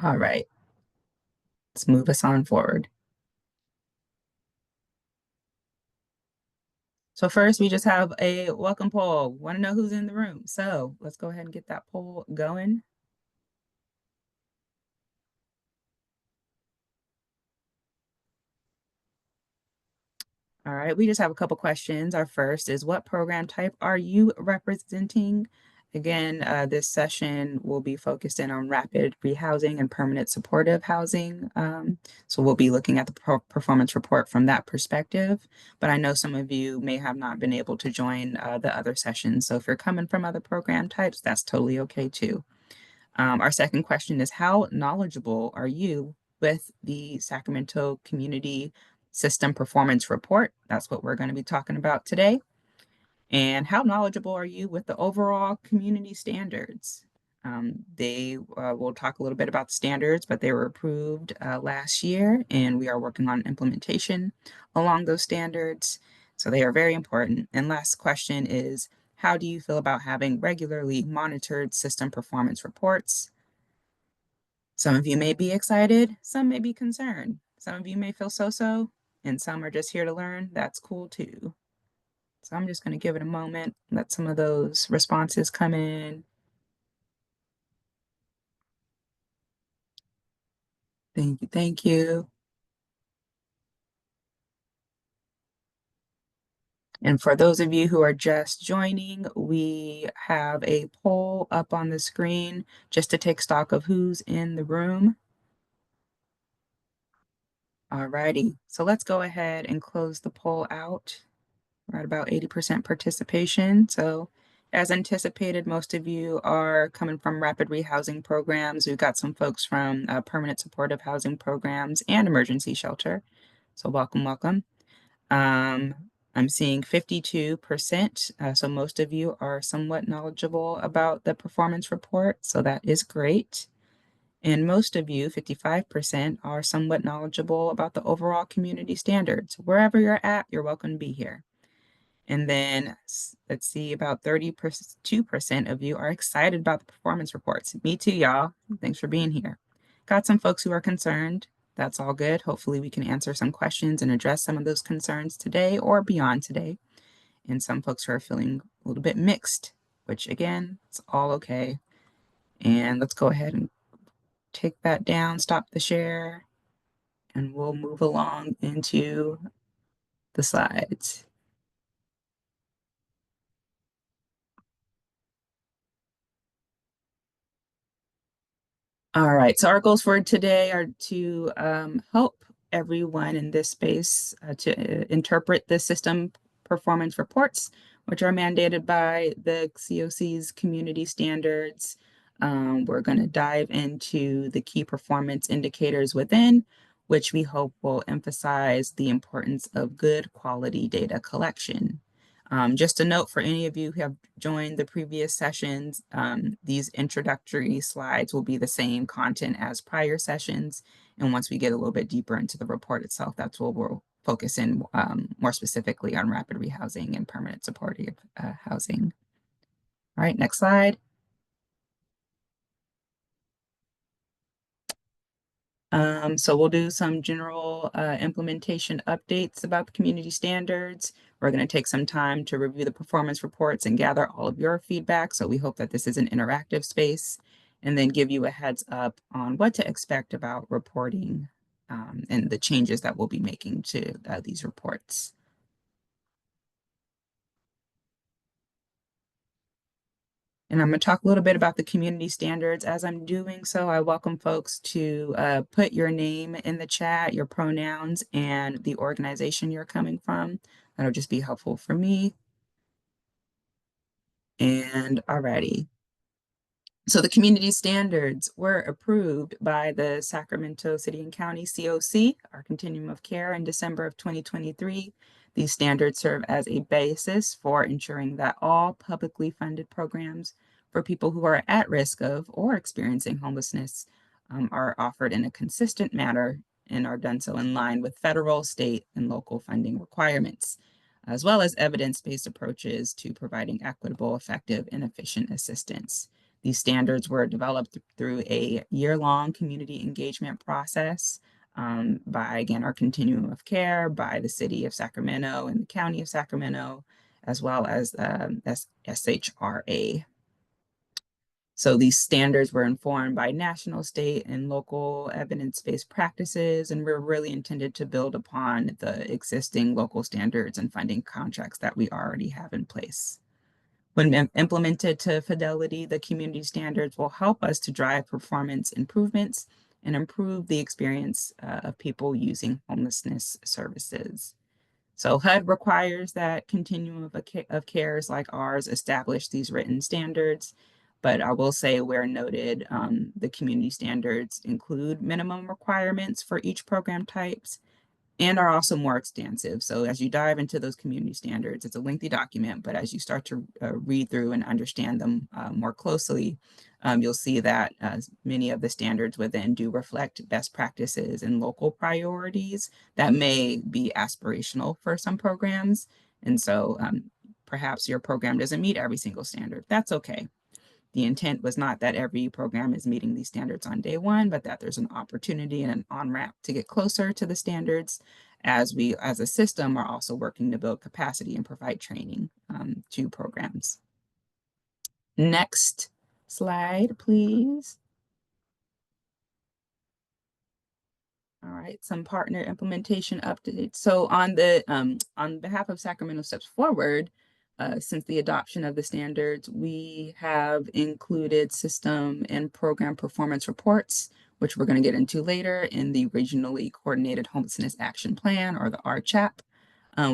All right, let's move us on forward. So first, we just have a welcome poll. Want to know who's in the room? So let's go ahead and get that poll going. All right, we just have a couple questions. Our first is, what program type are you representing? Again, this session will be focused in on rapid rehousing and permanent supportive housing. So we'll be looking at the performance report from that perspective. But I know some of you may have not been able to join the other sessions. So if you're coming from other program types, that's totally okay too. Our second question is, how knowledgeable are you with the Sacramento Community System Performance Report? That's what we're going to be talking about today. And how knowledgeable are you with the overall community standards? They will talk a little bit about the standards, but they were approved last year, and we are working on implementation along those standards. So they are very important. And last question is, how do you feel about having regularly monitored system performance reports? Some of you may be excited, some may be concerned. Some of you may feel so-so, and some are just here to learn. That's cool too. So I'm just going to give it a moment, let some of those responses come in. Thank you, thank you. And for those of you who are just joining, we have a poll up on the screen just to take stock of who's in the room. Alrighty, so let's go ahead and close the poll out. We're at about 80% participation. So as anticipated, most of you are coming from rapid rehousing programs. We've got some folks from permanent supportive housing programs and emergency shelter. So welcome, welcome. I'm seeing 52%. So most of you are somewhat knowledgeable about the performance report. So that is great. And most of you, 55%, are somewhat knowledgeable about the overall community standards. Wherever you're at, you're welcome to be here. And then let's see, about 32% of you are excited about the performance reports. Me too, y'all. Thanks for being here. Got some folks who are concerned. That's all good. Hopefully we can answer some questions and address some of those concerns today or beyond today. And some folks who are feeling a little bit mixed, which again, it's all okay. And let's go ahead and take that down, stop the share, and we'll move along into the slides. All right, so our goals for today are to help everyone in this space to interpret the system performance reports, which are mandated by the COC's community standards. We're going to dive into the key performance indicators within, which we hope will emphasize the importance of good quality data collection. Just a note for any of you who have joined the previous sessions, these introductory slides will be the same content as prior sessions. And once we get a little bit deeper into the report itself, that's where we'll focus in more specifically on rapid rehousing and permanent supportive housing. All right, next slide. So we'll do some general implementation updates about the community standards. We're going to take some time to review the performance reports and gather all of your feedback. So we hope that this is an interactive space, and then give you a heads up on what to expect about reporting and the changes that we'll be making to these reports. And I'm going to talk a little bit about the community standards. As I'm doing so, I welcome folks to put your name in the chat, your pronouns, and the organization you're coming from. That'll just be helpful for me. And alrighty. So the community standards were approved by the Sacramento City and County COC, our continuum of care, in December of 2023. These standards serve as a basis for ensuring that all publicly funded programs for people who are at risk of or experiencing homelessness are offered in a consistent manner and are done so in line with federal, state, and local funding requirements, as well as evidence-based approaches to providing equitable, effective, and efficient assistance. These standards were developed through a year-long community engagement process by, again, our continuum of care, by the city of Sacramento and the county of Sacramento, as well as SHRA. So these standards were informed by national, state, and local evidence-based practices, and were really intended to build upon the existing local standards and funding contracts that we already have in place. When implemented to fidelity, the community standards will help us to drive performance improvements and improve the experience of people using homelessness services. So HUD requires that continuum of cares like ours establish these written standards. But I will say, where noted, the community standards include minimum requirements for each program types and are also more extensive. So as you dive into those community standards, it's a lengthy document, but as you start to read through and understand them more closely, you'll see that many of the standards within do reflect best practices and local priorities that may be aspirational for some programs. And so perhaps your program doesn't meet every single standard. That's okay. The intent was not that every program is meeting these standards on day one, but that there's an opportunity and an on-ramp to get closer to the standards as we, as a system, are also working to build capacity and provide training to programs. Next slide, please. All right, some partner implementation updates. So on behalf of Sacramento Steps Forward, since the adoption of the standards, we have included system and program performance reports, which we're going to get into later, in the Regionally Coordinated Homelessness Action Plan, or the RCHAP.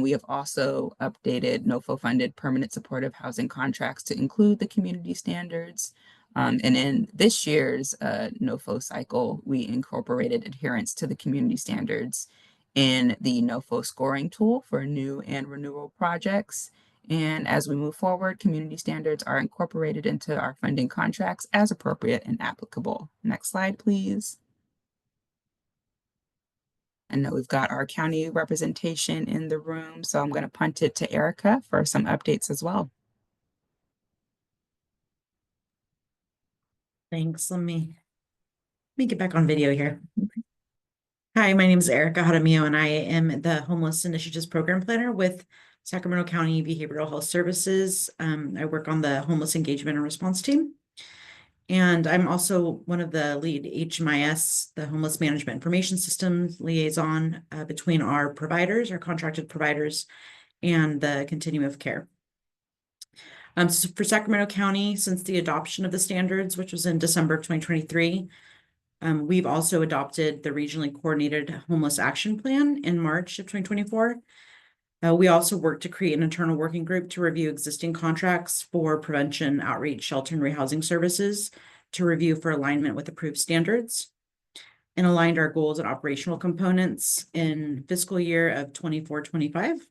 We have also updated NOFO-funded permanent supportive housing contracts to include the community standards. And in this year's NOFO cycle, we incorporated adherence to the community standards in the NOFO scoring tool for new and renewal projects. And as we move forward, community standards are incorporated into our funding contracts as appropriate and applicable. Next slide, please. I know we've got our county representation in the room, so I'm going to punt it to Erica for some updates as well. Thanks. Let me get back on video here. Hi, my name is Erica Jaramillo, and I am the Homeless Initiatives Program Planner with Sacramento County Behavioral Health Services. I work on the Homeless Engagement and Response Team. And I'm also one of the lead HMIS, the Homeless Management Information System liaison between our providers, our contracted providers, and the continuum of care. So for Sacramento County, since the adoption of the standards, which was in December of 2023, we've also adopted the Regionally Coordinated Homeless Action Plan in March of 2024. We also worked to create an internal working group to review existing contracts for prevention, outreach, shelter, and rehousing services to review for alignment with approved standards, and aligned our goals and operational components in fiscal year of 24-25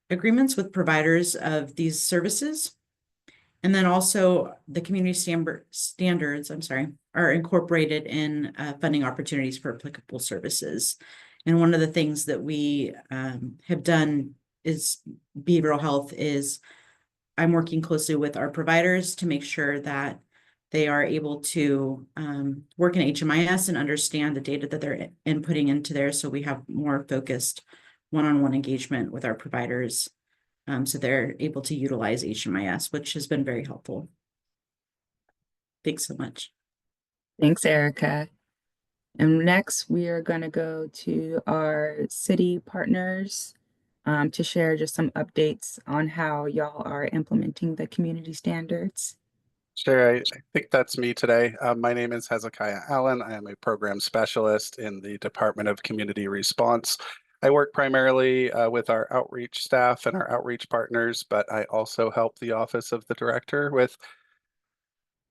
agreements with providers of these services. And then also the community standards, are incorporated in funding opportunities for applicable services. And one of the things that we have done is behavioral health is I'm working closely with our providers to make sure that they are able to work in HMIS and understand the data that they're inputting into there. So we have more focused one-on-one engagement with our providers. So they're able to utilize HMIS, which has been very helpful. Thanks so much. Thanks, Erica. And next, we are going to go to our city partners to share just some updates on how y'all are implementing the community standards. Sure, I think that's me today. My name is Hezekiah Allen. I am a program specialist in the Department of Community Response. I work primarily with our outreach staff and our outreach partners, but I also help the Office of the Director with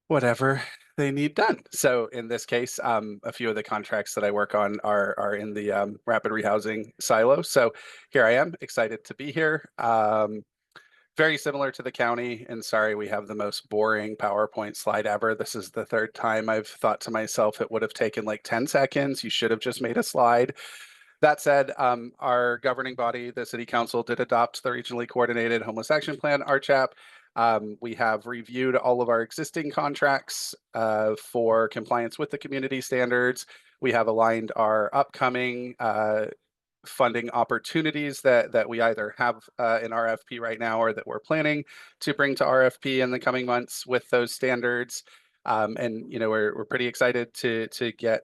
whatever they need done. So in this case, a few of the contracts that I work on are in the rapid rehousing silo. So here I am, excited to be here. Very similar to the county, and sorry, we have the most boring PowerPoint slide ever. This is the third time I've thought to myself, it would have taken like 10 seconds. You should have just made a slide. That said, our governing body, the City Council, did adopt the Regionally Coordinated Homeless Action Plan, RCHAP. We have reviewed all of our existing contracts for compliance with the community standards. We have aligned our upcoming funding opportunities that we either have in RFP right now or that we're planning to bring to RFP in the coming months with those standards. And we're pretty excited to get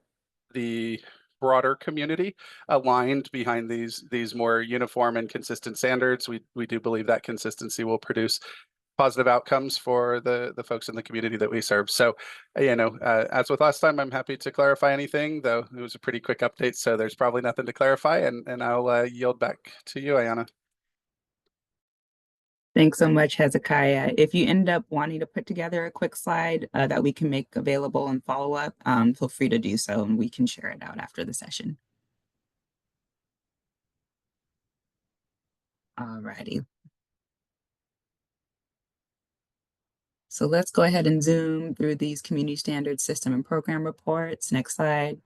the broader community aligned behind these more uniform and consistent standards. We do believe that consistency will produce positive outcomes for the folks in the community that we serve. So, as with last time, I'm happy to clarify anything, though it was a pretty quick update, so there's probably nothing to clarify, and I'll yield back to you, Ayana. Thanks so much, Hezekiah. If you end up wanting to put together a quick slide that we can make available and follow up, feel free to do so, and we can share it out after the session. Alrighty. So let's go ahead and zoom through these community standard system and program reports. Next slide.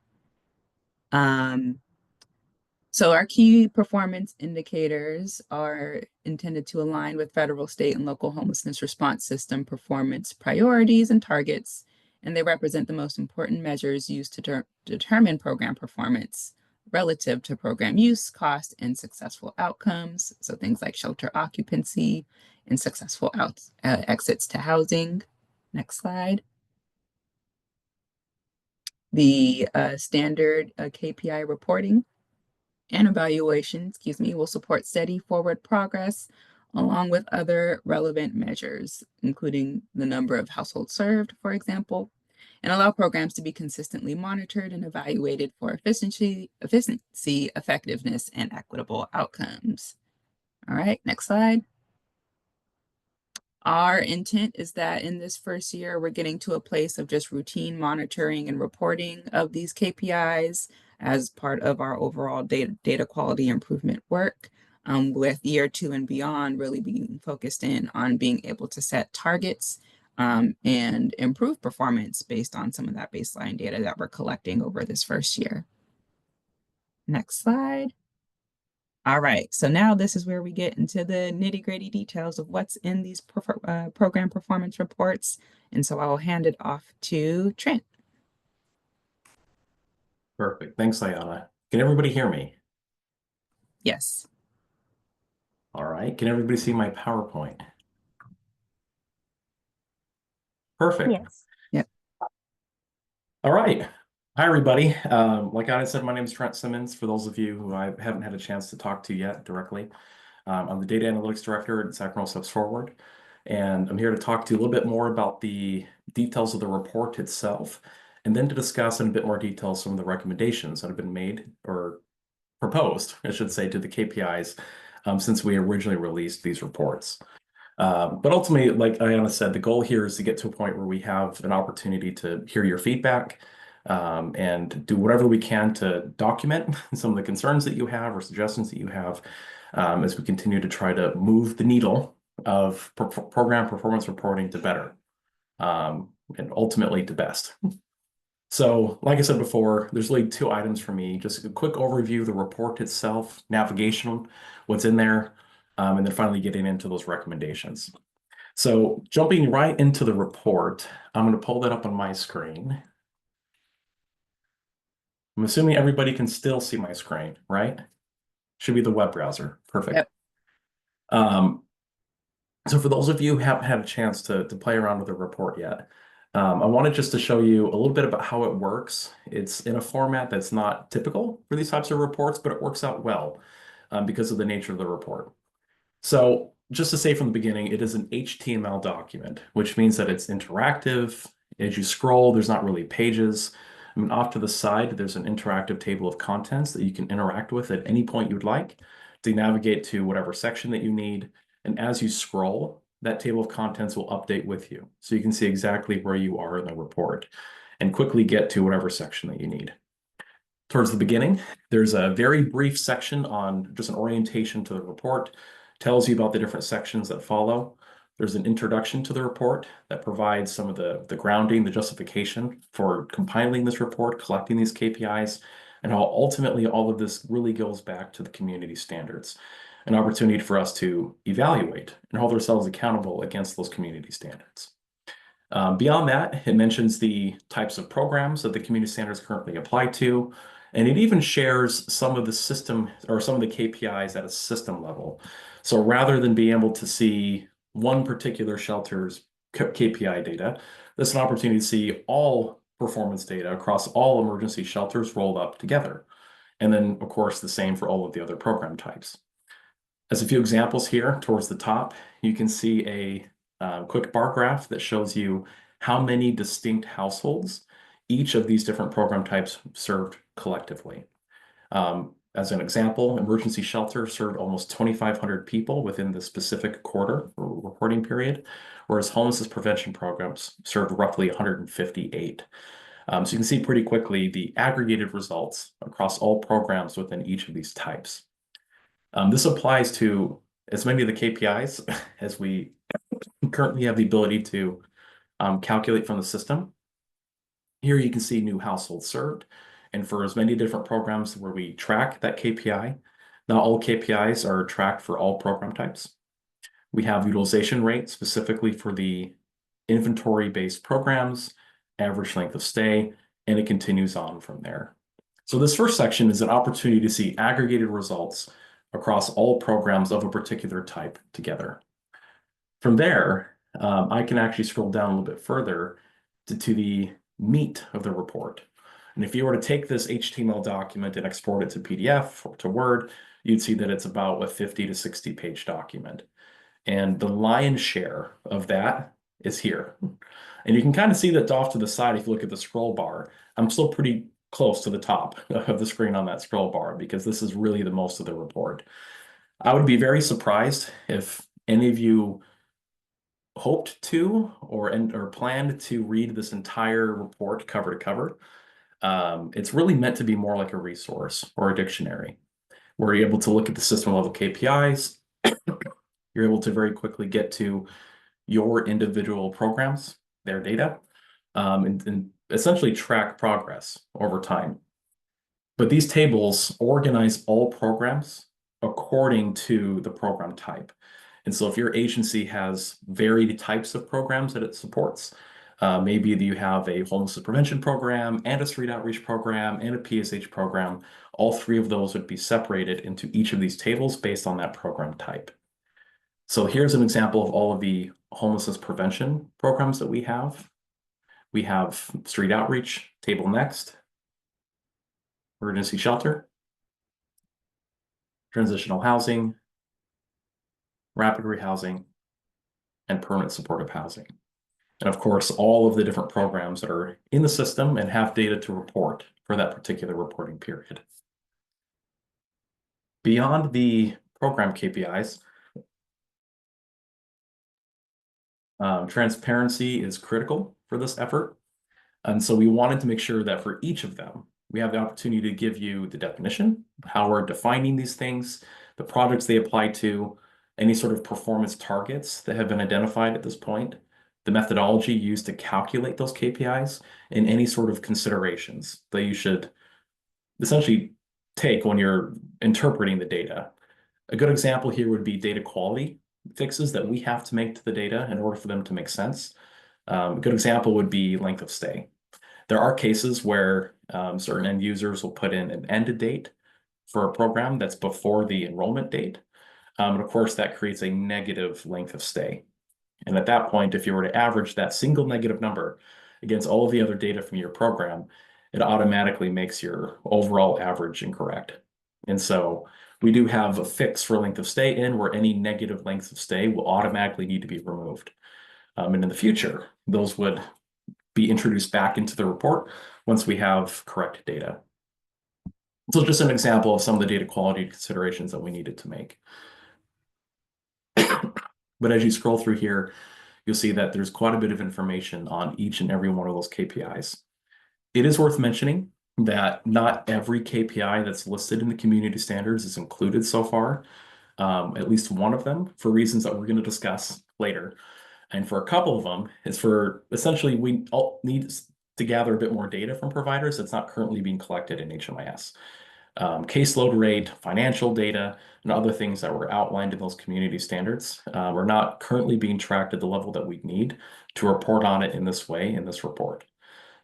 So our key performance indicators are intended to align with federal, state, and local homelessness response system performance priorities and targets, and they represent the most important measures used to determine program performance relative to program use, cost, and successful outcomes. So things like shelter occupancy and successful exits to housing. Next slide. The standard KPI reporting and evaluation, will support steady forward progress along with other relevant measures, including the number of households served, for example, and allow programs to be consistently monitored and evaluated for efficiency, effectiveness, and equitable outcomes. All right, next slide. Our intent is that in this first year, we're getting to a place of just routine monitoring and reporting of these KPIs as part of our overall data quality improvement work, with year 2 and beyond really being focused in on being able to set targets and improve performance based on some of that baseline data that we're collecting over this first year. Next slide. All right, so now this is where we get into the nitty-gritty details of what's in these program performance reports. And so I will hand it off to Trent. Perfect. Thanks, Ayana. Can everybody hear me? Yes. All right. Can everybody see my PowerPoint? Perfect. Yes. Yep. All right. Hi, everybody. Like I said, my name is Trent Simmons. For those of you who I haven't had a chance to talk to yet directly, I'm the Data Analytics Director at Sacramento Steps Forward, and I'm here to talk to you a little bit more about the details of the report itself, and then to discuss in a bit more detail some of the recommendations that have been made or proposed, I should say, to the KPIs since we originally released these reports. But ultimately, like Ayana said, the goal here is to get to a point where we have an opportunity to hear your feedback and do whatever we can to document some of the concerns that you have or suggestions that you have as we continue to try to move the needle of program performance reporting to better and ultimately to best. So, like I said before, there's really 2 items for me. Just a quick overview of the report itself, navigation, what's in there, and then finally getting into those recommendations. So jumping right into the report, I'm going to pull that up on my screen. I'm assuming everybody can still see my screen, right? Should be the web browser. Perfect. Yep. So for those of you who haven't had a chance to play around with the report yet, I wanted just to show you a little bit about how it works. It's in a format that's not typical for these types of reports, but it works out well because of the nature of the report. So just to say from the beginning, it is an HTML document, which means that it's interactive. As you scroll, there's not really pages. I mean, off to the side, there's an interactive table of contents that you can interact with at any point you'd like to navigate to whatever section that you need. And as you scroll, that table of contents will update with you. So you can see exactly where you are in the report and quickly get to whatever section that you need. Towards the beginning, there's a very brief section on just an orientation to the report, tells you about the different sections that follow. There's an introduction to the report that provides some of the grounding, the justification for compiling this report, collecting these KPIs, and how ultimately all of this really goes back to the community standards. an opportunity for us to evaluate and hold ourselves accountable against those community standards. Beyond that, it mentions the types of programs that the community standards currently apply to, and it even shares some of the system or some of the KPIs at a system level. So rather than being able to see one particular shelter's KPI data, this is an opportunity to see all performance data across all emergency shelters rolled up together. And then, of course, the same for all of the other program types. As a few examples here, towards the top, you can see a quick bar graph that shows you how many distinct households each of these different program types served collectively. As an example, emergency shelter served almost 2,500 people within the specific quarter or reporting period, whereas homelessness prevention programs served roughly 158. So you can see pretty quickly the aggregated results across all programs within each of these types. This applies to as many of the KPIs as we currently have the ability to calculate from the system. Here you can see new households served. And for as many different programs where we track that KPI, not all KPIs are tracked for all program types. We have utilization rate specifically for the inventory-based programs, average length of stay, and it continues on from there. So this first section is an opportunity to see aggregated results across all programs of a particular type together. From there, I can actually scroll down a little bit further to the meat of the report. And if you were to take this HTML document and export it to PDF or to Word, you'd see that it's about a 50 to 60 page document. And the lion's share of that is here. And you can kind of see that off to the side if you look at the scroll bar. I'm still pretty close to the top of the screen on that scroll bar because this is really the most of the report. I would be very surprised if any of you hoped to or planned to read this entire report cover to cover. It's really meant to be more like a resource or a dictionary, where you're able to look at the system level KPIs. You're able to very quickly get to your individual programs, their data, and essentially track progress over time. But these tables organize all programs according to the program type. And so if your agency has varied types of programs that it supports, maybe you have a homelessness prevention program and a street outreach program and a PSH program, all three of those would be separated into each of these tables based on that program type. So here's an example of all of the homelessness prevention programs that we have. We have street outreach, table next, emergency shelter, transitional housing, rapid rehousing, and permanent supportive housing. And of course, all of the different programs that are in the system and have data to report for that particular reporting period. Beyond the program KPIs, transparency is critical for this effort. And so we wanted to make sure that for each of them, we have the opportunity to give you the definition, how we're defining these things, the projects they apply to, any sort of performance targets that have been identified at this point, the methodology used to calculate those KPIs, and any sort of considerations that you should essentially take when you're interpreting the data. A good example here would be data quality fixes that we have to make to the data in order for them to make sense. A good example would be length of stay. There are cases where certain end users will put in an end date for a program that's before the enrollment date. And of course, that creates a negative length of stay. And at that point, if you were to average that single negative number against all of the other data from your program, it automatically makes your overall average incorrect. And so we do have a fix for length of stay in where any negative lengths of stay will automatically need to be removed. And in the future, those would be introduced back into the report once we have correct data. So just an example of some of the data quality considerations that we needed to make. But as you scroll through here, you'll see that there's quite a bit of information on each and every one of those KPIs. It is worth mentioning that not every KPI that's listed in the community standards is included so far, at least one of them, for reasons that we're going to discuss later. And for a couple of them, it's for essentially we all need to gather a bit more data from providers that's not currently being collected in HMIS. caseload rate, financial data, and other things that were outlined in those community standards are not currently being tracked at the level that we need to report on it in this way in this report.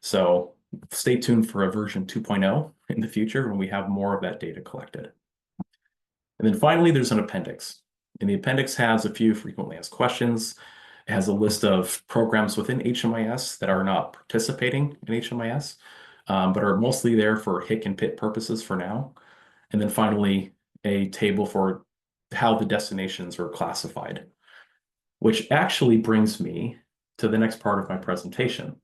So stay tuned for a version 2.0 in the future when we have more of that data collected. And then finally, there's an appendix. And the appendix has a few frequently asked questions. It has a list of programs within HMIS that are not participating in HMIS, but are mostly there for HIC and PIT purposes for now. And then finally, a table for how the destinations are classified, which actually brings me to the next part of my presentation.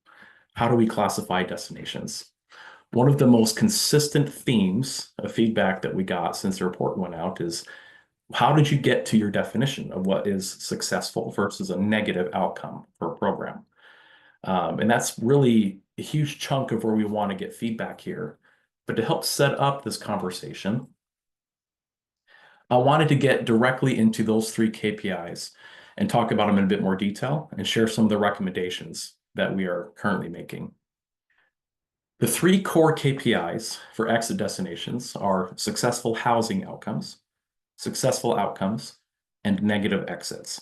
How do we classify destinations? One of the most consistent themes of feedback that we got since the report went out is, how did you get to your definition of what is successful versus a negative outcome for a program? And that's really a huge chunk of where we want to get feedback here. But to help set up this conversation, I wanted to get directly into those 3 KPIs and talk about them in a bit more detail and share some of the recommendations that we are currently making. The 3 core KPIs for exit destinations are successful housing outcomes, successful outcomes, and negative exits.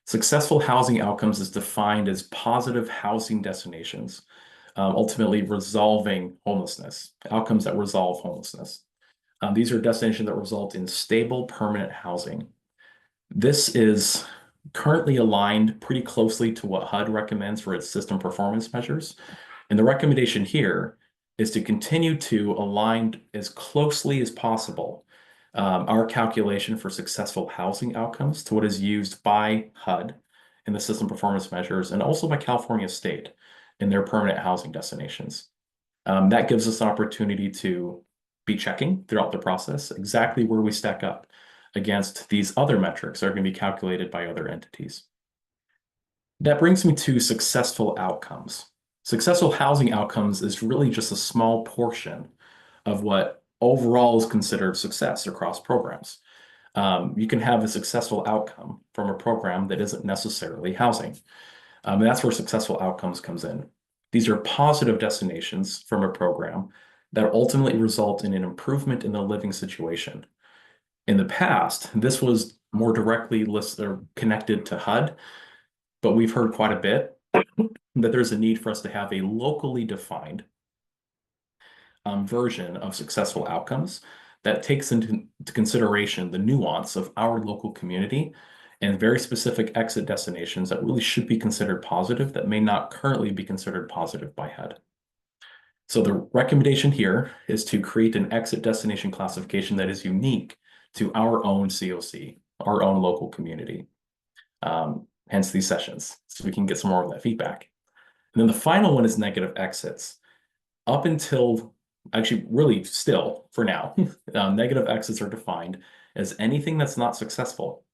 Successful housing outcomes is defined as positive housing destinations, ultimately resolving homelessness, outcomes that resolve homelessness. These are destinations that result in stable, permanent housing. This is currently aligned pretty closely to what HUD recommends for its system performance measures. And the recommendation here is to continue to align as closely as possible our calculation for successful housing outcomes to what is used by HUD in the system performance measures and also by California State in their permanent housing destinations. That gives us an opportunity to be checking throughout the process exactly where we stack up against these other metrics that are going to be calculated by other entities. That brings me to successful outcomes. Successful housing outcomes is really just a small portion of what overall is considered success across programs. You can have a successful outcome from a program that isn't necessarily housing. And that's where successful outcomes comes in. These are positive destinations from a program that ultimately result in an improvement in the living situation. In the past, this was more directly listed or connected to HUD, but we've heard quite a bit that there's a need for us to have a locally defined version of successful outcomes that takes into consideration the nuance of our local community and very specific exit destinations that really should be considered positive that may not currently be considered positive by HUD. So the recommendation here is to create an exit destination classification that is unique to our own COC, our own local community. Hence these sessions, so we can get some more of that feedback. And then the final one is negative exits. Up until, actually really still for now, negative exits are defined as anything that's not successful.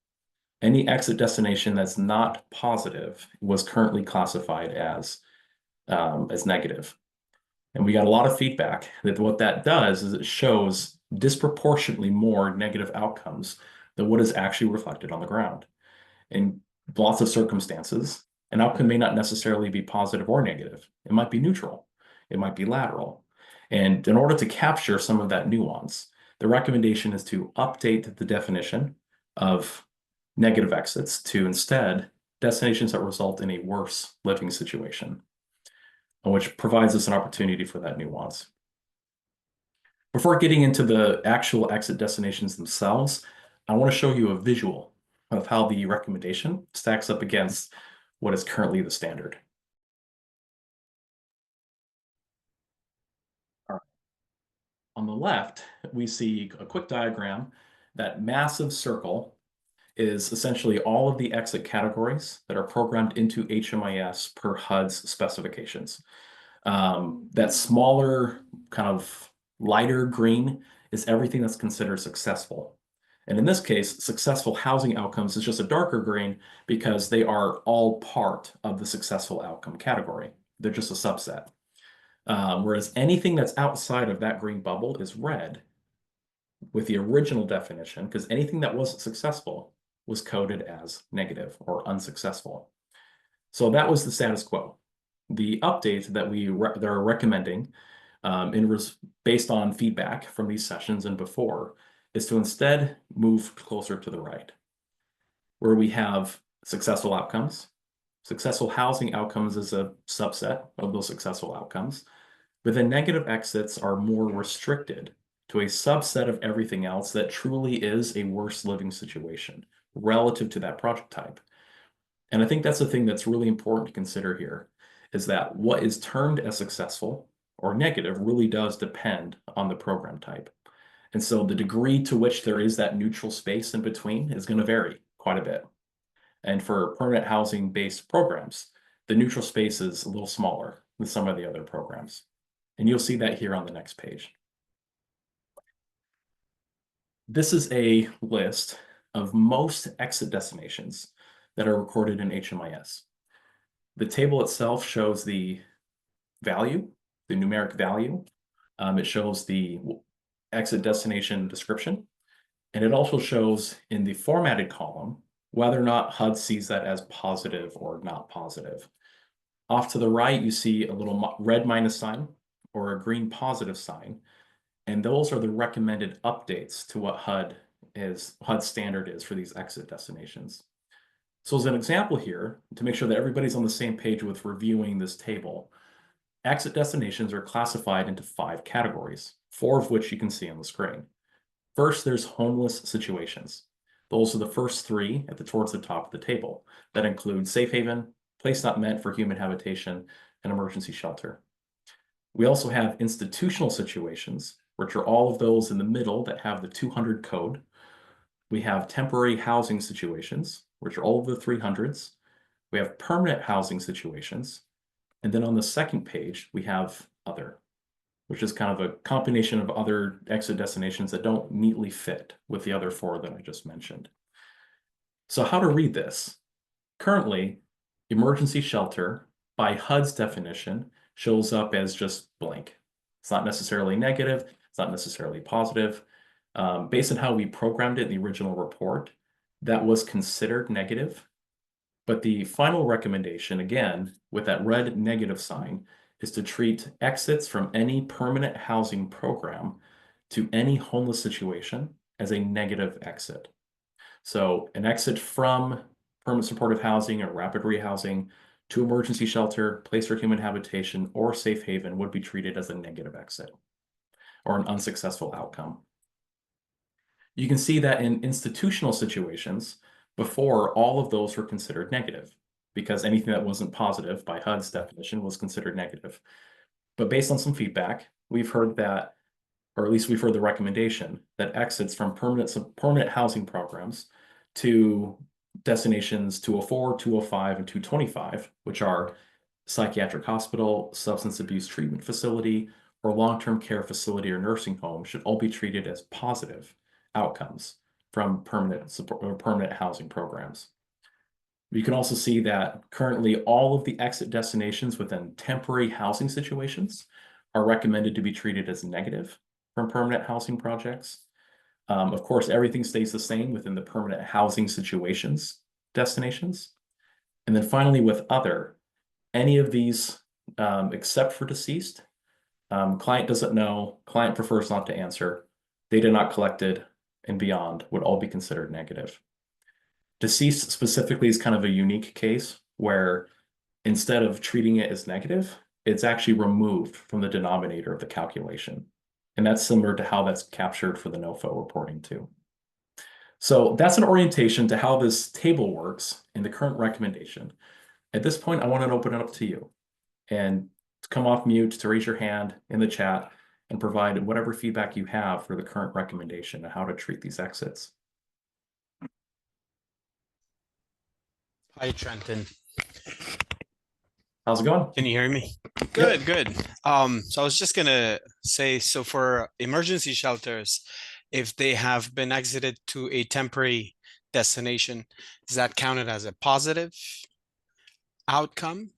Any exit destination that's not positive was currently classified as negative. And we got a lot of feedback that what that does is it shows disproportionately more negative outcomes than what is actually reflected on the ground. In lots of circumstances, an outcome may not necessarily be positive or negative. It might be neutral. It might be lateral. And in order to capture some of that nuance, the recommendation is to update the definition of negative exits to instead destinations that result in a worse living situation, which provides us an opportunity for that nuance. Before getting into the actual exit destinations themselves, I want to show you a visual of how the recommendation stacks up against what is currently the standard. All right. On the left, we see a quick diagram. That massive circle is essentially all of the exit categories that are programmed into HMIS per HUD's specifications. That smaller, kind of lighter green is everything that's considered successful. And in this case, successful housing outcomes is just a darker green because they are all part of the successful outcome category. They're just a subset. Whereas anything that's outside of that green bubble is red with the original definition, because anything that wasn't successful was coded as negative or unsuccessful. So that was the status quo. The update that they're recommending based on feedback from these sessions and before, is to instead move closer to the right, where we have successful outcomes. Successful housing outcomes is a subset of those successful outcomes, but the negative exits are more restricted to a subset of everything else that truly is a worse living situation relative to that project type. And I think that's the thing that's really important to consider here, is that what is termed as successful or negative really does depend on the program type. And so the degree to which there is that neutral space in between is going to vary quite a bit. And for permanent housing based programs, the neutral space is a little smaller than some of the other programs. And you'll see that here on the next page. This is a list of most exit destinations that are recorded in HMIS. The table itself shows the value, the numeric value. It shows the exit destination description. And it also shows in the formatted column whether or not HUD sees that as positive or not positive. Off to the right, you see a little red minus sign or a green positive sign. And those are the recommended updates to what HUD standard is for these exit destinations. So as an example here, to make sure that everybody's on the same page with reviewing this table, exit destinations are classified into 5 categories, 4 of which you can see on the screen. First, there's homeless situations. Those are the first 3 towards the top of the table. That include safe haven, place not meant for human habitation, and emergency shelter. We also have institutional situations, which are all of those in the middle that have the 200 code. We have temporary housing situations, which are all of the 300s. We have permanent housing situations. And then on the second page, we have other, which is kind of a combination of other exit destinations that don't neatly fit with the other 4 that I just mentioned. So how to read this? Currently, emergency shelter, by HUD's definition, shows up as just blank. It's not necessarily negative. It's not necessarily positive. Based on how we programmed it in the original report, that was considered negative. But the final recommendation, again, with that red negative sign, is to treat exits from any permanent housing program to any homeless situation as a negative exit. So an exit from permanent supportive housing or rapid rehousing to emergency shelter, place for human habitation, or safe haven would be treated as a negative exit or an unsuccessful outcome. You can see that in institutional situations, before, all of those were considered negative because anything that wasn't positive by HUD's definition was considered negative. But based on some feedback, we've heard that, or at least we've heard the recommendation that exits from permanent housing programs to destinations 204, 205, and 225, which are psychiatric hospital, substance abuse treatment facility, or long-term care facility or nursing home, should all be treated as positive outcomes from permanent housing programs. You can also see that currently all of the exit destinations within temporary housing situations are recommended to be treated as negative from permanent housing projects. Of course, everything stays the same within the permanent housing situations destinations. And then finally, with other, any of these except for deceased, client doesn't know, client prefers not to answer, data not collected, and beyond would all be considered negative. Deceased specifically is kind of a unique case where instead of treating it as negative, it's actually removed from the denominator of the calculation. And that's similar to how that's captured for the NOFO reporting too. So that's an orientation to how this table works in the current recommendation. At this point, I want to open it up to you and to come off mute, to raise your hand in the chat and provide whatever feedback you have for the current recommendation and how to treat these exits. Hi, Trenton. How's it going? Can you hear me? Good, good. So I was just gonna say, so for emergency shelters, if they have been exited to a temporary destination, is that counted as a positive outcome?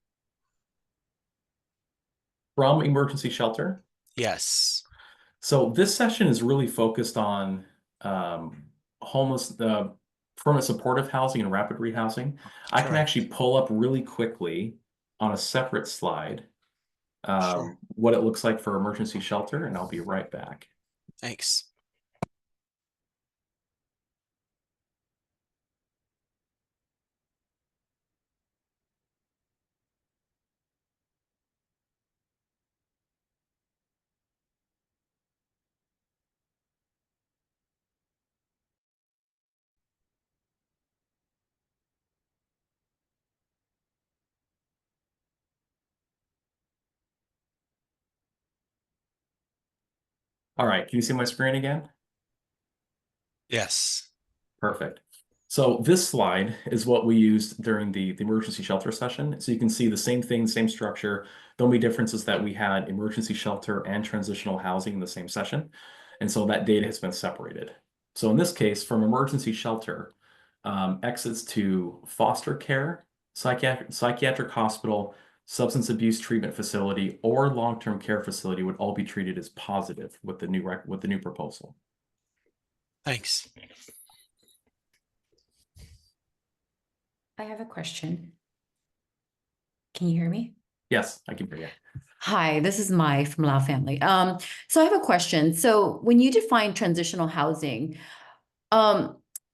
From emergency shelter? Yes. So this session is really focused on permanent supportive housing and rapid rehousing. I can Correct. actually pull up really quickly on a separate slide Sure. what it looks like for emergency shelter, and I'll be right back. Thanks. All right, can you see my screen again? Yes. Perfect. So this slide is what we used during the emergency shelter session. So you can see the same thing, same structure. The only difference is that we had emergency shelter and transitional housing in the same session. And so that data has been separated. So in this case, from emergency shelter, exits to foster care, psychiatric hospital, substance abuse treatment facility, or long-term care facility would all be treated as positive with the new proposal. Thanks. I have a question. Can you hear me? Yes, I can hear you. Hi, this is Mai from Lao Family. So I have a question. So when you define transitional housing,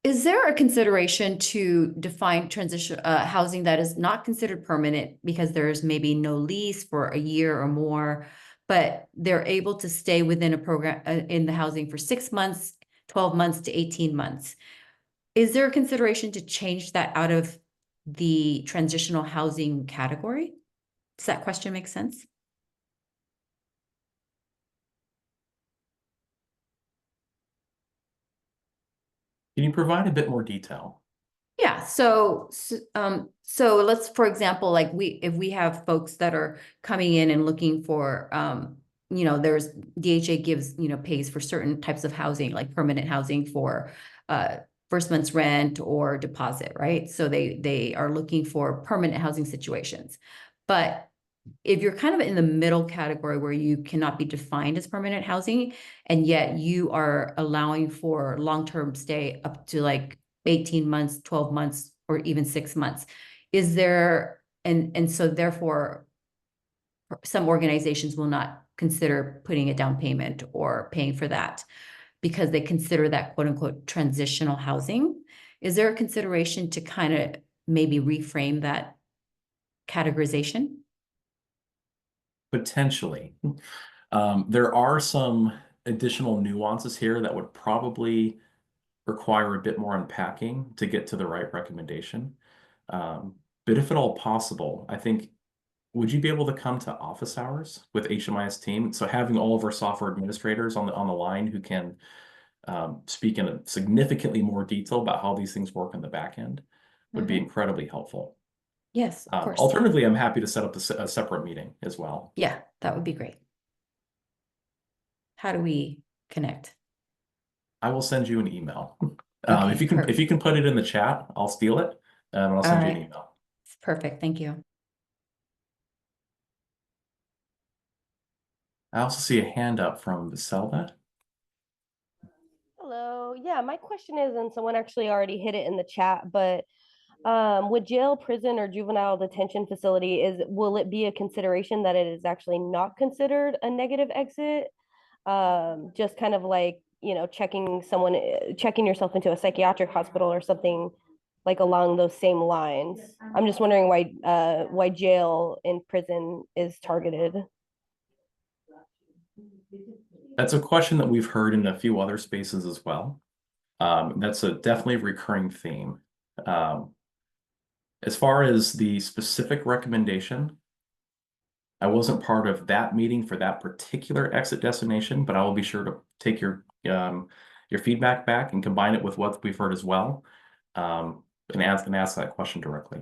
is there a consideration to define transition housing that is not considered permanent because there's maybe no lease for a year or more, but they're able to stay within a program in the housing for 6 months, 12 months to 18 months? Is there a consideration to change that out of the transitional housing category? Does that question make sense? Can you provide a bit more detail? Yeah, so let's, for example, like if we have folks that are coming in and looking for, there's DHA gives, pays for certain types of housing, like permanent housing for first month's rent or deposit, right? So they are looking for permanent housing situations. But if you're kind of in the middle category where you cannot be defined as permanent housing, and yet you are allowing for long-term stay up to like 18 months, 12 months, or even 6 months, is there, and so therefore some organizations will not consider putting a down payment or paying for that because they consider that quote unquote transitional housing. Is there a consideration to kind of maybe reframe that categorization? Potentially. There are some additional nuances here that would probably require a bit more unpacking to get to the right recommendation. But if at all possible, I think, would you be able to come to office hours with HMIS team? So having all of our software administrators on the line who can speak in a significantly more detail about how these things work on the back end would be incredibly helpful. Yes, of course. Alternatively, I'm happy to set up a separate meeting as well. Yeah, that would be great. How do we connect? I will send you an email. Okay, if you can put it in the chat, I'll steal it and I'll send you an email. It's perfect. Thank you. I also see a hand up from Vaselva. Hello. Yeah, my question is, and someone actually already hit it in the chat, but would jail, prison, or juvenile detention facility will it be a consideration that it is actually not considered a negative exit? Just kind of like, checking yourself into a psychiatric hospital or something like along those same lines. I'm just wondering why jail and prison is targeted. That's a question that we've heard in a few other spaces as well. That's a definitely recurring theme. As far as the specific recommendation, I wasn't part of that meeting for that particular exit destination, but I will be sure to take your feedback back and combine it with what we've heard as well, and ask that question directly.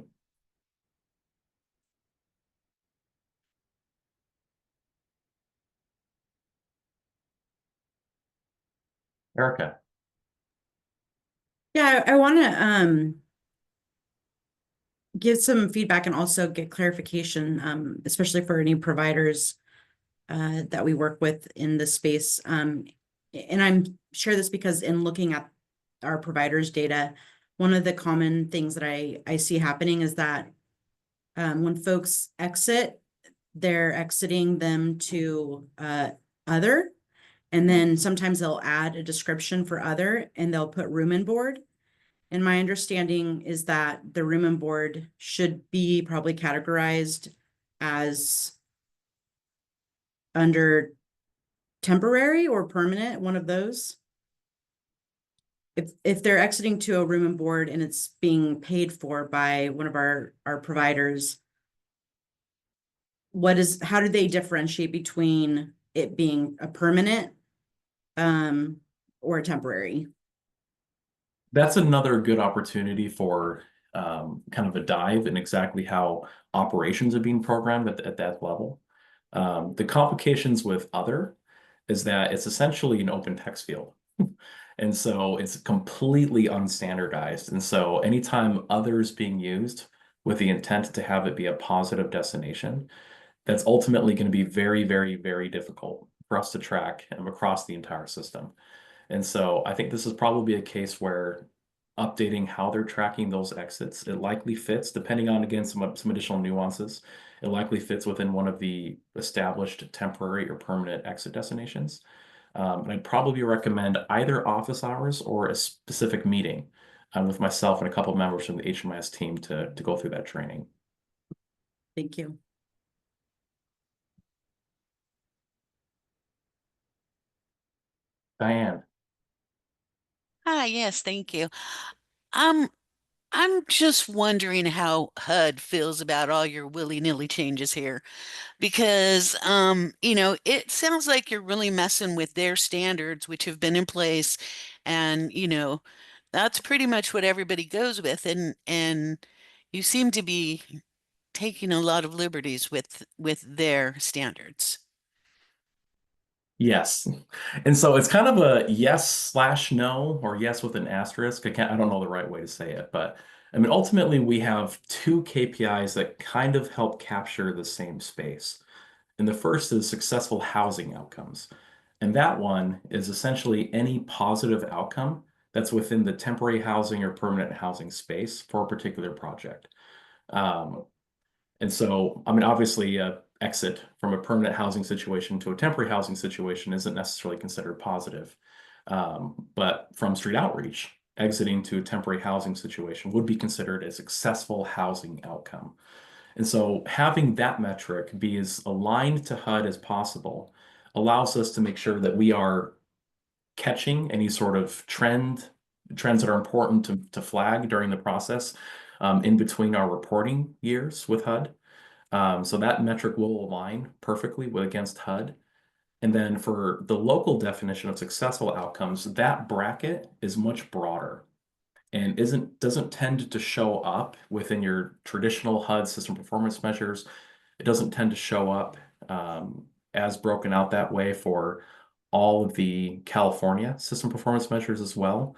Erica. Yeah, I want to give some feedback and also get clarification, especially for any providers that we work with in this space. And I'm share this because in looking at our providers' data, one of the common things that I see happening is that when folks exit, they're exiting them to other. And then sometimes they'll add a description for other and they'll put room and board. And my understanding is that the room and board should be probably categorized as under temporary or permanent, one of those. If they're exiting to a room and board and it's being paid for by one of our providers, how do they differentiate between it being a permanent or a temporary? That's another good opportunity for kind of a dive in exactly how operations are being programmed at that level. The complications with other is that it's essentially an open text field. And so it's completely unstandardized. And so anytime others being used with the intent to have it be a positive destination, that's ultimately going to be very, very, very difficult for us to track across the entire system. And so I think this is probably a case where updating how they're tracking those exits, it likely fits, depending on, again, some additional nuances. It likely fits within one of the established temporary or permanent exit destinations. And I'd probably recommend either office hours or a specific meeting with myself and a couple of members from the HMIS team to go through that training. Thank you. Diane. Hi, yes, thank you. Um, I'm just wondering how HUD feels about all your willy-nilly changes here because it sounds like you're really messing with their standards which have been in place and that's pretty much what everybody goes with and you seem to be taking a lot of liberties with their standards. Yes. And so it's kind of a yes/no or yes with an asterisk. I don't know the right way to say it, but I mean, ultimately we have two KPIs that kind of help capture the same space. And the first is successful housing outcomes. And that one is essentially any positive outcome that's within the temporary housing or permanent housing space for a particular project. And so, I mean, obviously, exit from a permanent housing situation to a temporary housing situation isn't necessarily considered positive. But from street outreach, exiting to a temporary housing situation would be considered a successful housing outcome. And so having that metric be as aligned to HUD as possible allows us to make sure that we are catching any sort of trends that are important to flag during the process in between our reporting years with HUD. So that metric will align perfectly against HUD. And then for the local definition of successful outcomes, that bracket is much broader and doesn't tend to show up within your traditional HUD system performance measures. It doesn't tend to show up as broken out that way for all of the California system performance measures as well.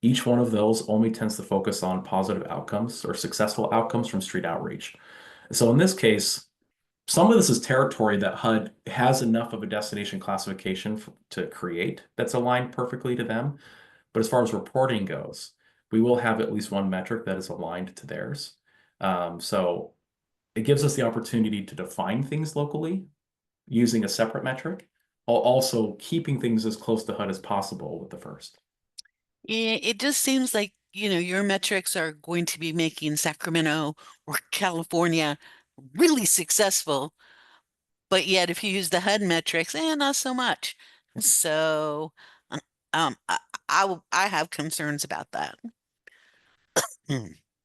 Each one of those only tends to focus on positive outcomes or successful outcomes from street outreach. So in this case, some of this is territory that HUD has enough of a destination classification to create that's aligned perfectly to them. But as far as reporting goes, we will have at least one metric that is aligned to theirs. So it gives us the opportunity to define things locally using a separate metric, while also keeping things as close to HUD as possible with the first. Yeah, it just seems like, your metrics are going to be making Sacramento or California really successful. But yet if you use the HUD metrics, not so much. So I have concerns about that.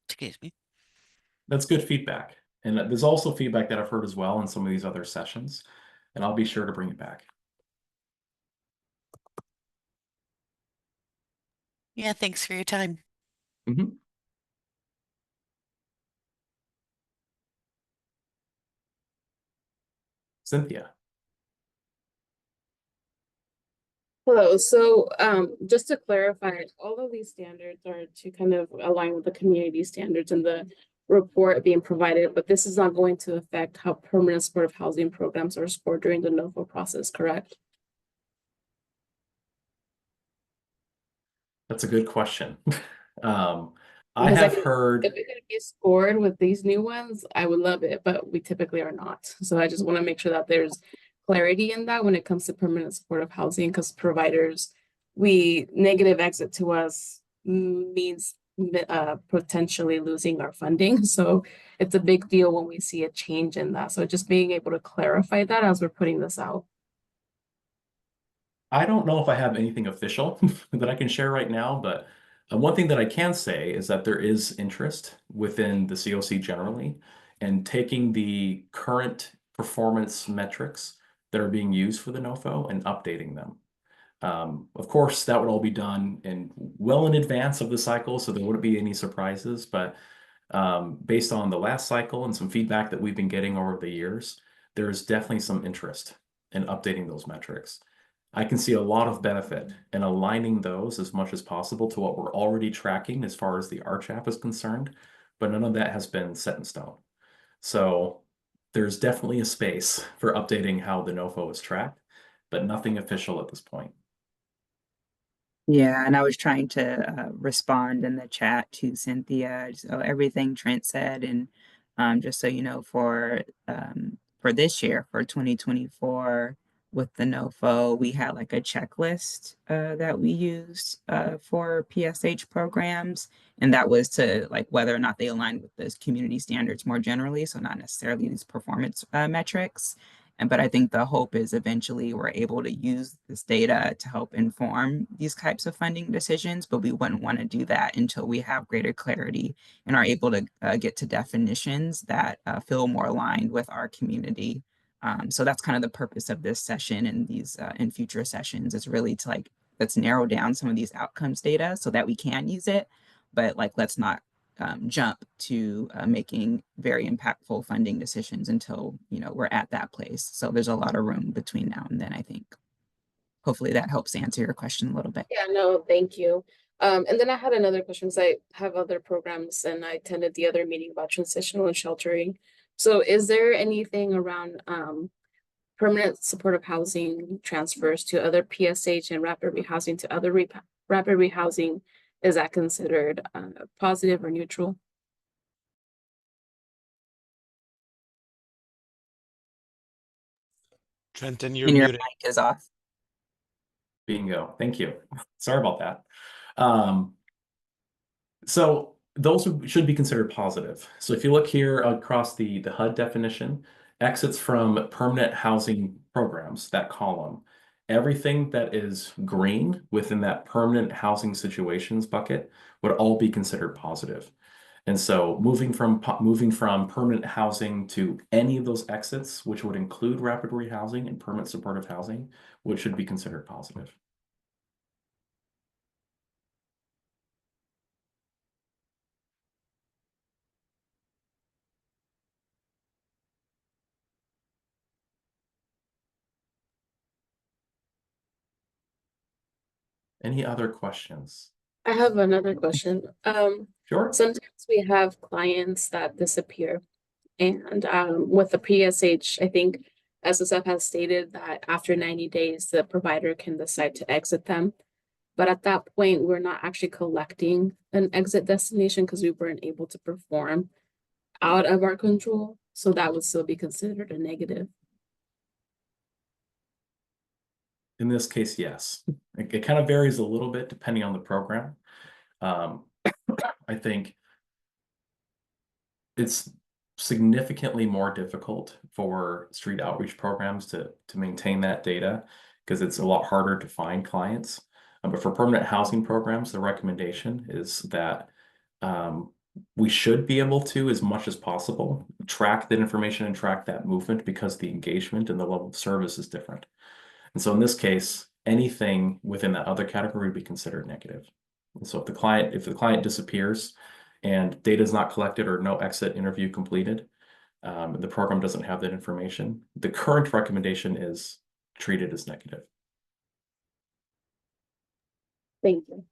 Excuse me. That's good feedback. And there's also feedback that I've heard as well in some of these other sessions, and I'll be sure to bring it back. Yeah, thanks for your time. Mhm. Cynthia. Hello. So just to clarify, all of these standards are to kind of align with the community standards and the report being provided, but this is not going to affect how permanent supportive housing programs are scored during the NOFO process, correct? That's a good question. I Because have heard, if it could be scored with these new ones, I would love it, but we typically are not. So I just want to make sure that there's clarity in that when it comes to permanent supportive housing, because providers, we negative exit to us means potentially losing our funding. So it's a big deal when we see a change in that. So just being able to clarify that as we're putting this out. I don't know if I have anything official that I can share right now, but one thing that I can say is that there is interest within the COC generally and taking the current performance metrics that are being used for the NOFO and updating them. Of course, that would all be done well in advance of the cycle, so there wouldn't be any surprises. But based on the last cycle and some feedback that we've been getting over the years, there is definitely some interest in updating those metrics. I can see a lot of benefit in aligning those as much as possible to what we're already tracking as far as the RCHAP is concerned, but none of that has been set in stone. So there's definitely a space for updating how the NOFO is tracked, but nothing official at this point. Yeah, and I was trying to respond in the chat to Cynthia. So everything Trent said, and just so you know, for this year, for 2024, with the NOFO, we had like a checklist that we used for PSH programs, and that was to like whether or not they align with those community standards more generally, so not necessarily these performance metrics. But I think the hope is eventually we're able to use this data to help inform these types of funding decisions, but we wouldn't want to do that until we have greater clarity and are able to get to definitions that feel more aligned with our community. So that's kind of the purpose of this session and these in future sessions is really to like, let's narrow down some of these outcomes data so that we can use it, but like, let's not jump to making very impactful funding decisions until we're at that place. So there's a lot of room between now and then, I think. Hopefully that helps answer your question a little bit. Yeah, no, thank you. And then I had another question because I have other programs and I attended the other meeting about transitional and sheltering. So is there anything around permanent supportive housing transfers to other PSH and rapid rehousing to other rapid rehousing? Is that considered positive or neutral? Trenton, you're And your muted. mic is off. Bingo. Thank you. Sorry about that. So those should be considered positive. So if you look here across the HUD definition, exits from permanent housing programs, that column, everything that is green within that permanent housing situations bucket would all be considered positive. And so moving from permanent housing to any of those exits, which would include rapid rehousing and permanent supportive housing, which should be considered positive. Any other questions? I have another question. Sure. Sometimes we have clients that disappear, and with the PSH, I think SSF has stated that after 90 days, the provider can decide to exit them. But at that point, we're not actually collecting an exit destination because we weren't able to perform out of our control. So that would still be considered a negative. In this case, yes. It kind of varies a little bit depending on the program. I think it's significantly more difficult for street outreach programs to maintain that data because it's a lot harder to find clients. But for permanent housing programs, the recommendation is that we should be able to, as much as possible, track that information and track that movement because the engagement and the level of service is different. And so in this case, anything within that other category would be considered negative. And so if the client disappears and data is not collected or no exit interview completed, the program doesn't have that information, the current recommendation is treated as negative. Thank you.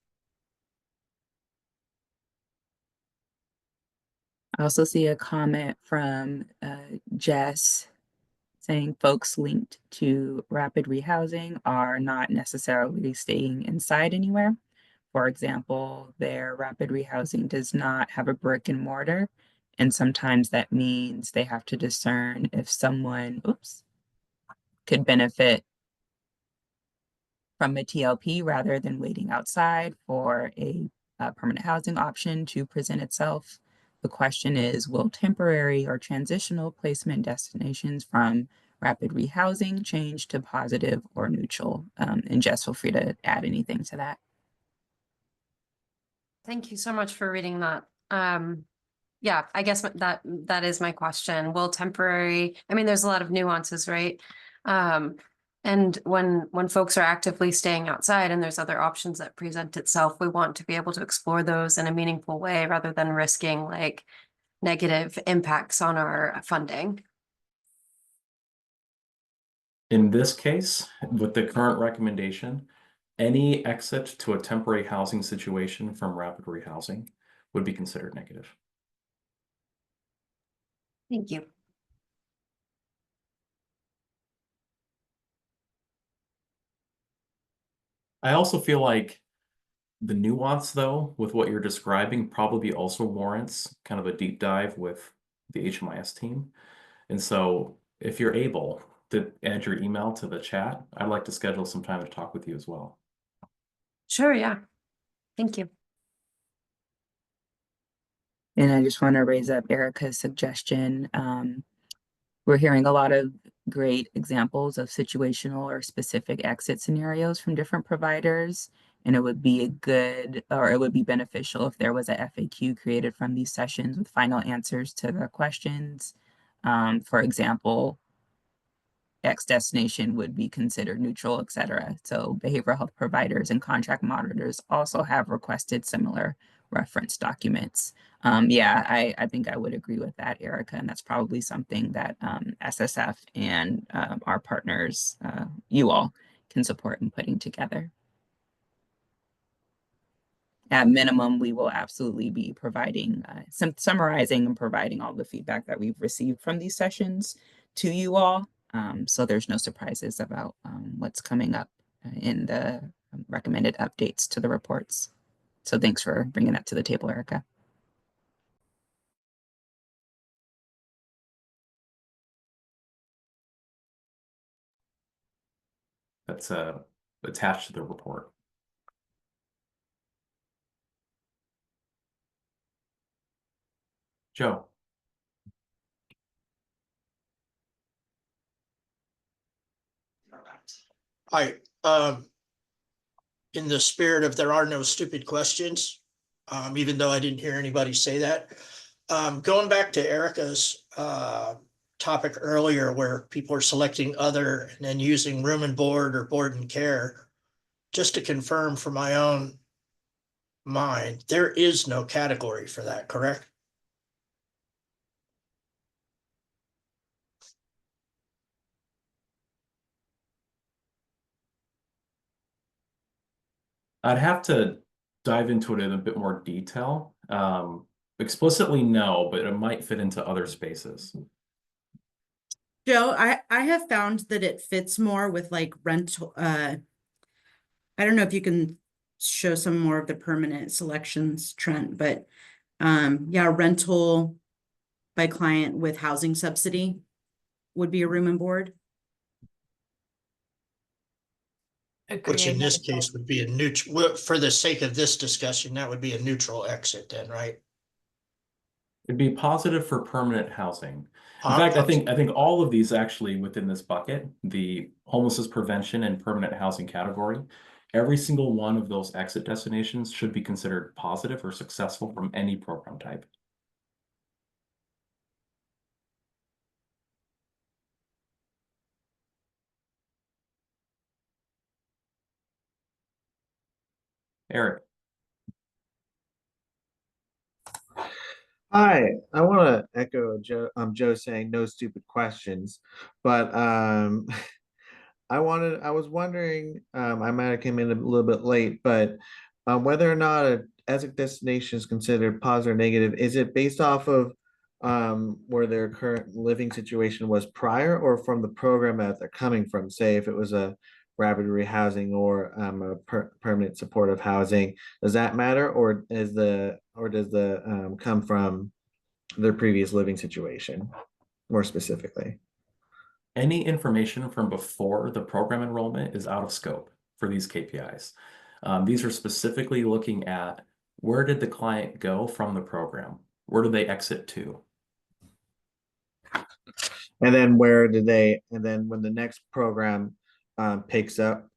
I also see a comment from Jess saying folks linked to rapid rehousing are not necessarily staying inside anywhere. For example, their rapid rehousing does not have a brick and mortar, and sometimes that means they have to discern if someone, could benefit from a TLP rather than waiting outside for a permanent housing option to present itself. The question is, will temporary or transitional placement destinations from rapid rehousing change to positive or neutral? And Jess, feel free to add anything to that. Thank you so much for reading that. Yeah, I guess that is my question. Will temporary, I mean, there's a lot of nuances, right? And when folks are actively staying outside and there's other options that present itself, we want to be able to explore those in a meaningful way rather than risking like negative impacts on our funding. In this case, with the current recommendation, any exit to a temporary housing situation from rapid rehousing would be considered negative. Thank you. I also feel like the nuance, though, with what you're describing probably also warrants kind of a deep dive with the HMIS team. And so if you're able to add your email to the chat, I'd like to schedule some time to talk with you as well. Sure, yeah. Thank you. And I just want to raise up Erica's suggestion. We're hearing a lot of great examples of situational or specific exit scenarios from different providers. And it would be it would be beneficial if there was a FAQ created from these sessions with final answers to the questions. For example, X destination would be considered neutral, et cetera. So behavioral health providers and contract monitors also have requested similar reference documents. Yeah, I think I would agree with that, Erica, and that's probably something that SSF and our partners, you all, can support in putting together. At minimum, we will absolutely be providing, summarizing and providing all the feedback that we've received from these sessions to you all. So there's no surprises about what's coming up in the recommended updates to the reports. So thanks for bringing that to the table, Erica. That's attached to the report. Joe. Hi, in the spirit of there are no stupid questions, even though I didn't hear anybody say that. Going back to Erica's topic earlier where people are selecting other and then using room and board or board and care, just to confirm for my own mind, there is no category for that, correct? I'd have to dive into it in a bit more detail. Explicitly, no, but it might fit into other spaces. Joe, I have found that it fits more with like rental. I don't know if you can show some more of the permanent selections, Trent, but yeah, rental by client with housing subsidy would be a room and board. Which in this case would be a neutral, for the sake of this discussion, that would be a neutral exit then, right? It'd be positive for permanent housing. In fact, I think all of these actually within this bucket, the homelessness prevention and permanent housing category, every single one of those exit destinations should be considered positive or successful from any program type. Eric. Hi, I want to echo Joe saying no stupid questions, but I was wondering, I might have came in a little bit late, but whether or not a exit destination is considered positive or negative, is it based off of where their current living situation was prior or from the program that they're coming from? Say if it was a rapid rehousing or a permanent supportive housing, does that matter, or does the come from their previous living situation more specifically? Any information from before the program enrollment is out of scope for these KPIs. These are specifically looking at where did the client go from the program? Where did they exit to? And then and then when the next program picks up,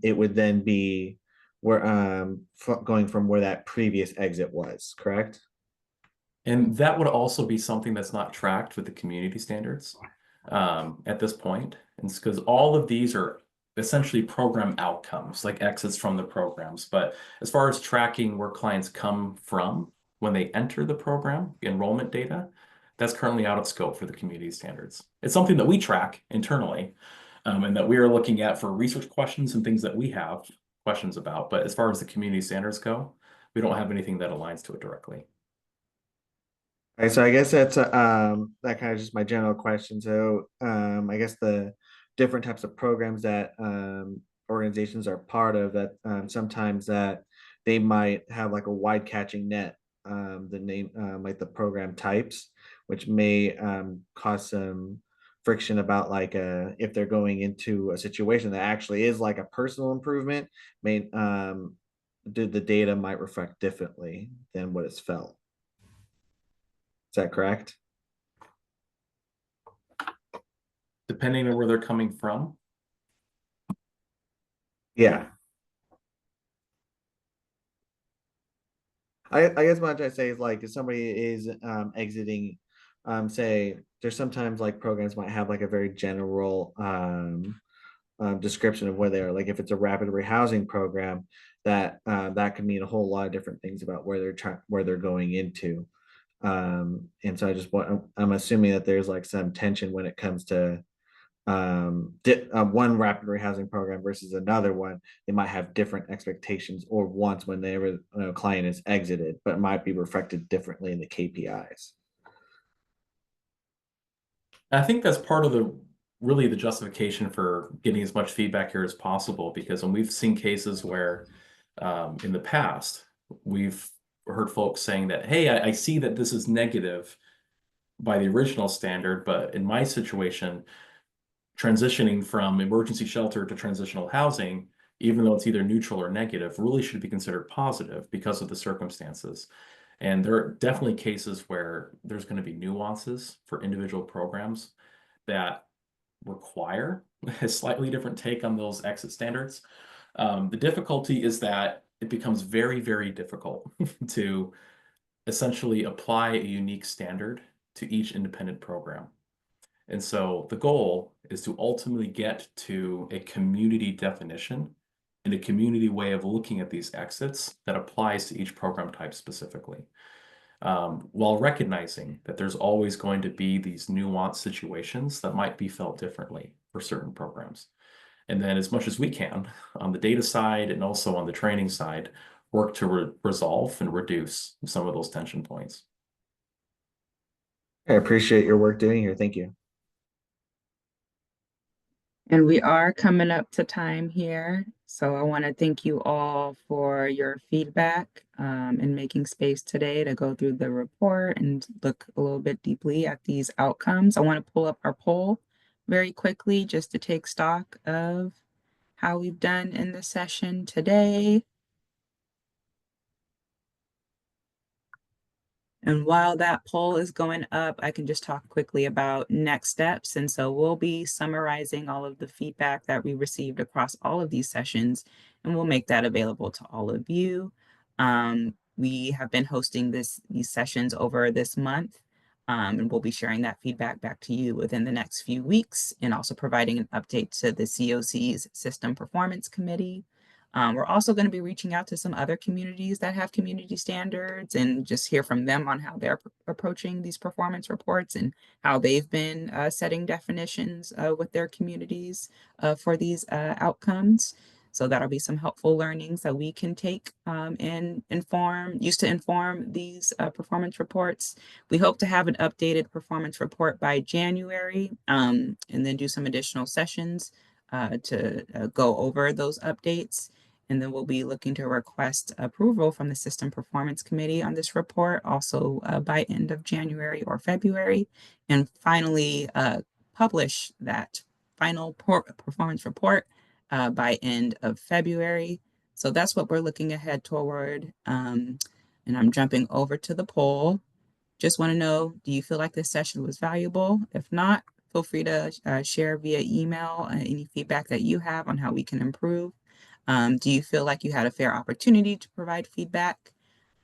it would then be where going from where that previous exit was, correct? And that would also be something that's not tracked with the community standards at this point. And it's because all of these are essentially program outcomes, like exits from the programs. But as far as tracking where clients come from when they enter the program, enrollment data, that's currently out of scope for the community standards. It's something that we track internally and that we are looking at for research questions and things that we have questions about. But as far as the community standards go, we don't have anything that aligns to it directly. Right, so I guess that's that kind of just my general question. So I guess the different types of programs that organizations are part of, that sometimes that they might have like a wide catching net, the name like the program types, which may cause some friction about like if they're going into a situation that actually is like a personal improvement, may the data might reflect differently than what it's felt. Is that correct? Depending on where they're coming from. Yeah. I guess what I'm trying to say is like if somebody is exiting, say there's sometimes like programs might have like a very general description of where they are. Like if it's a rapid rehousing program, that could mean a whole lot of different things about where they're going into. And so I'm assuming that there's like some tension when it comes to one rapid rehousing program versus another one. They might have different expectations or wants when their client is exited, but it might be reflected differently in the KPIs. I think that's part of the justification for getting as much feedback here as possible, because when we've seen cases where in the past we've heard folks saying that, hey, I see that this is negative by the original standard, but in my situation, transitioning from emergency shelter to transitional housing, even though it's either neutral or negative, really should be considered positive because of the circumstances. And there are definitely cases where there's going to be nuances for individual programs that require a slightly different take on those exit standards. The difficulty is that it becomes very, very difficult to essentially apply a unique standard to each independent program. And so the goal is to ultimately get to a community definition and a community way of looking at these exits that applies to each program type specifically, while recognizing that there's always going to be these nuanced situations that might be felt differently for certain programs. And then as much as we can on the data side and also on the training side, work to resolve and reduce some of those tension points. I appreciate your work doing here. Thank you. And we are coming up to time here. So I want to thank you all for your feedback and making space today to go through the report and look a little bit deeply at these outcomes. I want to pull up our poll very quickly just to take stock of how we've done in the session today. And while that poll is going up, I can just talk quickly about next steps. And so we'll be summarizing all of the feedback that we received across all of these sessions, and we'll make that available to all of you. We have been hosting these sessions over this month, and we'll be sharing that feedback back to you within the next few weeks, and also providing an update to the COC's System Performance Committee. We're also going to be reaching out to some other communities that have community standards and just hear from them on how they're approaching these performance reports and how they've been setting definitions with their communities for these outcomes. So that'll be some helpful learnings that we can take and use to inform these performance reports. We hope to have an updated performance report by January and then do some additional sessions to go over those updates. And then we'll be looking to request approval from the System Performance Committee on this report, also by end of January or February. And finally, publish that final performance report by end of February. So that's what we're looking ahead toward. And I'm jumping over to the poll. Just want to know, do you feel like this session was valuable? If not, feel free to share via email any feedback that you have on how we can improve. Do you feel like you had a fair opportunity to provide feedback?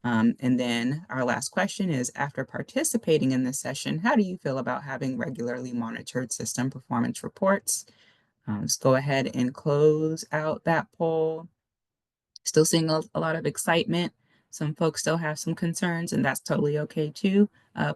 And then our last question is, after participating in this session, how do you feel about having regularly monitored system performance reports? Let's go ahead and close out that poll. Still seeing a lot of excitement. Some folks still have some concerns, and that's totally okay too.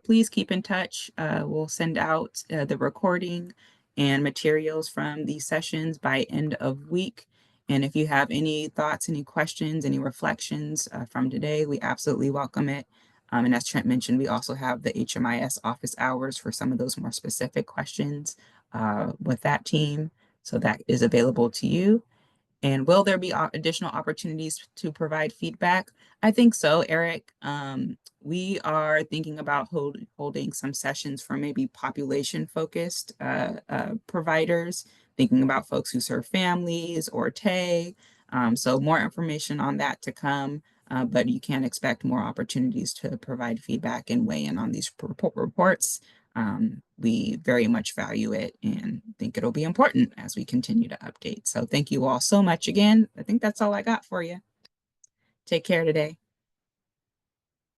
Please keep in touch. We'll send out the recording and materials from these sessions by end of week. And if you have any thoughts, any questions, any reflections from today, we absolutely welcome it. And as Trent mentioned, we also have the HMIS office hours for some of those more specific questions with that team. So that is available to you. And will there be additional opportunities to provide feedback? I think so, Eric. We are thinking about holding some sessions for maybe population-focused providers, thinking about folks who serve families or TAY. So more information on that to come, but you can expect more opportunities to provide feedback and weigh in on these reports. We very much value it and think it'll be important as we continue to update. So thank you all so much again. I think that's all I got for you. Take care today.